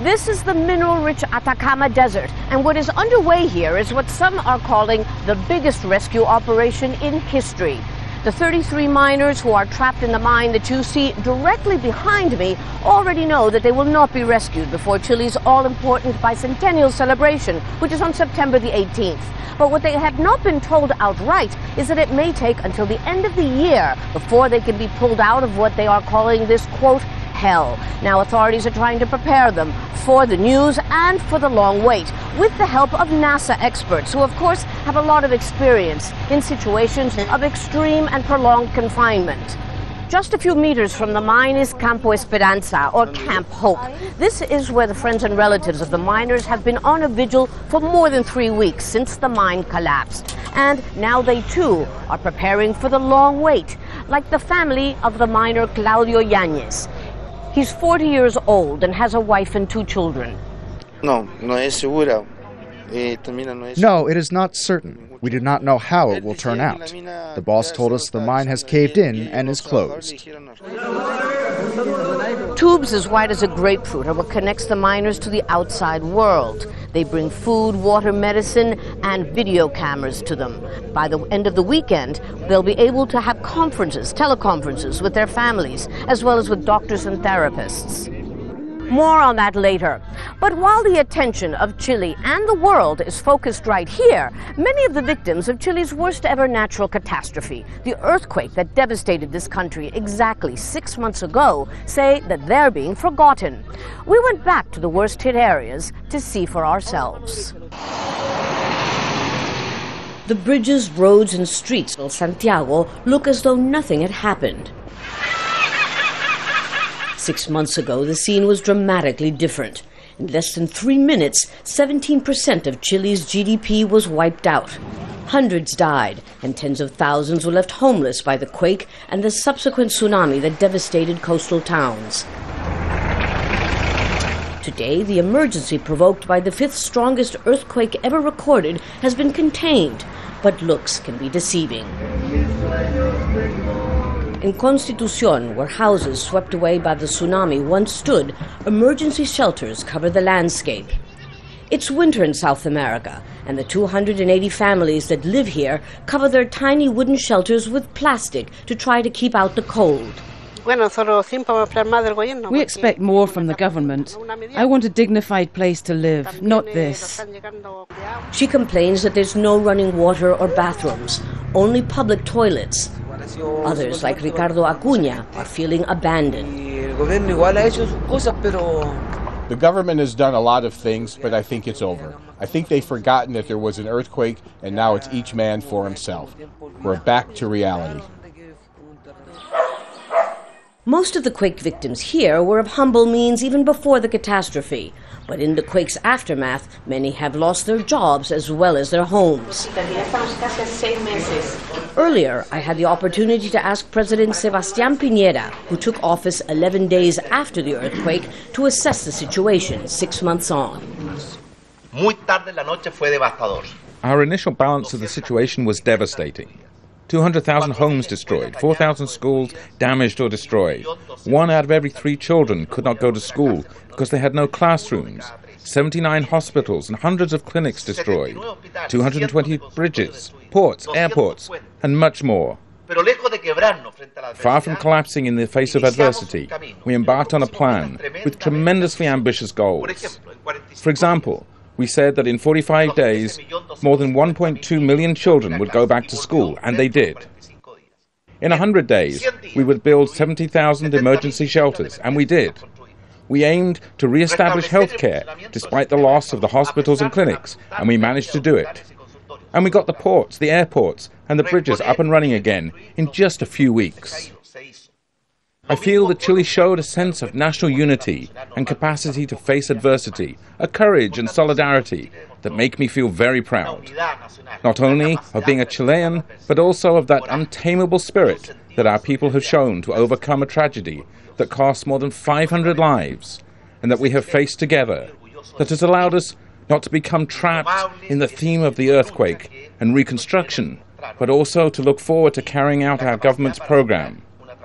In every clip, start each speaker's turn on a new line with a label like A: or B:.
A: This is the mineral-rich Atacama Desert, and what is underway here is what some are calling the biggest rescue operation in history. The 33 miners who are trapped in the mine that you see directly behind me already know that they will not be rescued before Chile's all-important bicentennial celebration, which is on September the 18th. But what they have not been told outright is that it may take until the end of the year before they can be pulled out of what they are calling this, quote, hell. Now authorities are trying to prepare them for the news and for the long wait, with the help of NASA experts, who of course have a lot of experience in situations of extreme and prolonged confinement. Just a few meters from the mine is Campo Esperanza, or Camp Hope. This is where the friends and relatives of the miners have been on a vigil for more than 3 weeks since the mine collapsed. And now they too are preparing for the long wait, like the family of the miner Claudio Yáñez. He's 40 years old and has a wife and 2 children.
B: No, it is not certain. We do not know how it will turn out. The boss told us the mine has caved in and is closed.
A: Tubes as wide as a grapefruit are what connects the miners to the outside world. They bring food, water, medicine, and video cameras to them. By the end of the weekend, they'll be able to have conferences, teleconferences with their families, as well as with doctors and therapists. More on that later. But while the attention of Chile and the world is focused right here, many of the victims of Chile's worst ever natural catastrophe, the earthquake that devastated this country exactly 6 months ago, say that they're being forgotten. We went back to the worst hit areas to see for ourselves. The bridges, roads, and streets of Santiago look as though nothing had happened. 6 months ago, the scene was dramatically different. In less than 3 minutes, 17% of Chile's GDP was wiped out. Hundreds died, and tens of thousands were left homeless by the quake and the subsequent tsunami that devastated coastal towns. Today, the emergency provoked by the 5th strongest earthquake ever recorded has been contained, but looks can be deceiving. In Constitución, where houses swept away by the tsunami once stood, emergency shelters cover the landscape. It's winter in South America, and the 280 families that live here cover their tiny wooden shelters with plastic to try to keep out the cold.
C: We expect more from the government. I want a dignified place to live, not this.
A: She complains that there's no running water or bathrooms, only public toilets. Others, like Ricardo Acuña, are feeling abandoned.
D: The government has done a lot of things, but I think it's over. I think they've forgotten that there was an earthquake, and now it's each man for himself. We're back to reality.
A: Most of the quake victims here were of humble means even before the catastrophe. But in the quake's aftermath, many have lost their jobs as well as their homes. Earlier, I had the opportunity to ask President Sebastián Piñera, who took office 11 days after the earthquake, to assess the situation 6 months on.
E: Our initial balance of the situation was devastating. 200,000 homes destroyed, 4,000 schools damaged or destroyed. 1 out of every 3 children could not go to school because they had no classrooms. 79 hospitals and hundreds of clinics destroyed. 220 bridges, ports, airports, and much more. Far from collapsing in the face of adversity, we embarked on a plan with tremendously ambitious goals. For example, we said that in 45 days, more than 1.2 million children would go back to school, and they did. In 100 days, we would build 70,000 emergency shelters, and we did. We aimed to re-establish healthcare, despite the loss of the hospitals and clinics, and we managed to do it. And we got the ports, the airports, and the bridges up and running again in just a few weeks. I feel that Chile showed a sense of national unity and capacity to face adversity, a courage and solidarity that make me feel very proud, not only of being a Chilean, but also of that untamable spirit that our people have shown to overcome a tragedy that cost more than 500 lives, and that we have faced together, that has allowed us not to become trapped in the theme of the earthquake and reconstruction, but also to look forward to carrying out our government's program.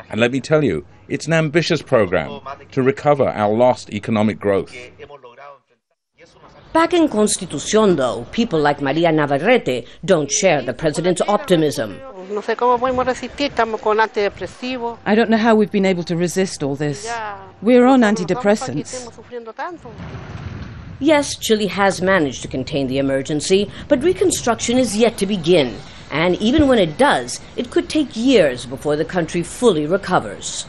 E: And let me tell you, it's an ambitious program to recover our lost economic growth.
A: Back in Constitucion, though, people like Maria Navarrete don't share the president's optimism.
C: I don't know how we've been able to resist all this. We're on antidepressants.
A: Yes, Chile has managed to contain the emergency, but reconstruction is yet to begin. And even when it does, it could take years before the country fully recovers.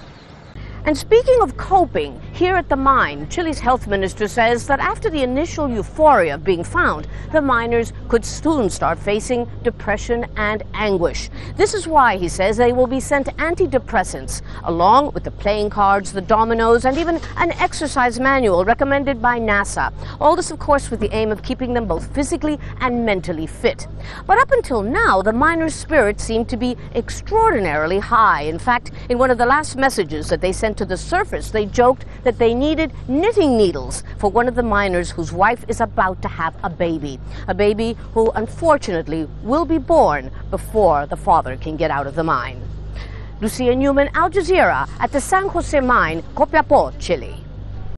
A: And speaking of coping, here at the mine, Chile's health minister says that after the initial euphoria of being found, the miners could soon start facing depression and anguish. This is why, he says, they will be sent antidepressants, along with the playing cards, the dominoes, and even an exercise manual recommended by NASA. All this, of course, with the aim of keeping them both physically and mentally fit. But up until now, the miners' spirits seem to be extraordinarily high. In fact, in one of the last messages that they sent to the surface, they joked that they needed knitting needles for one of the miners whose wife is about to have a baby who unfortunately will be born before the father can get out of the mine. Lucia Newman, Al Jazeera, at the San Jose mine, Copiapó, Chile.